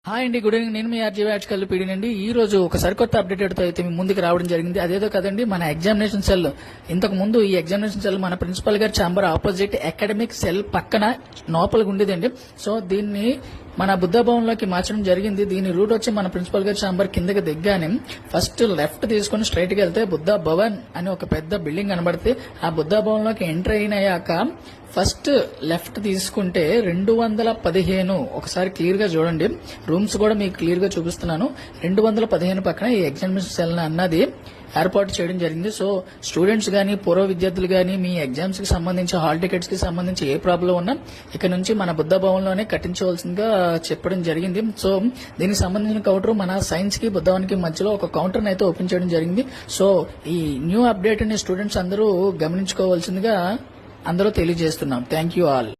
Hi అండి, good evening. నేను మీ RG watts కల్లుపీడి అండి. ఈ రోజు ఒక సరికొత్త అప్డేట్ తో అయితే మీ ముందుకు రావడం జరిగింది. అదేదో కదండి, మన ఎగ్జామినేషన్ సెల్ ఇంతకు ముందు ఈ ఎగ్జామినేషన్ సెల్ మన ప్రిన్సిపల్ గారి ఛాంబర్ ఆపోజిట్ అకాడమిక్ సెల్ పక్కన లోపలికి ఉండేదండి. సో దీన్ని మన బుద్ధ భవన్ లోకి మార్చడం జరిగింది. దీని రూట్ వచ్చి మన ప్రిన్సిపల్ గారి ఛాంబర్ కిందకి దిగ్గానే ఫస్ట్ లెఫ్ట్ తీసుకుని స్ట్రైట్ గా వెళ్తే బుద్ధ భవన్ అని ఒక పెద్ద బిల్డింగ్ కనబడితే ఆ బుద్ధ భవన్ లోకి ఎంటర్ అయినాక ఫస్ట్ లెఫ్ట్ తీసుకుంటే 215 ఒకసారి క్లియర్ గా చూడండి. రూమ్స్ కూడా మీకు క్లియర్ గా చూపిస్తున్నాను. 215 పక్కన ఈ ఎగ్జామినేషన్ సెల్ అన్నది ఏర్పాటు చేయడం జరిగింది. సో స్టూడెంట్స్ గానీ, పూర్వ విద్యార్థులు గానీ మీ ఎగ్జామ్స్ కి సంబంధించి, హాల్ టికెట్స్ కి సంబంధించి ఏ ప్రాబ్లం ఉన్నా ఇక్కడ నుంచి మన బుద్ధ భవన్ లోనే కట్టించవలసిందిగా చెప్పడం జరిగింది. సో దీనికి సంబంధించిన కౌంటర్ మన సైన్స్ కి బుద్ధ భవన్ కి మధ్యలో ఒక కౌంటర్ అయితే ఓపెన్ చేయడం జరిగింది. సో ఈ న్యూ అప్డేట్ ని స్టూడెంట్స్ అందరూ గమనించుకోవాల్సిందిగా అందరూ తెలియజేస్తున్నాం. Thank you all.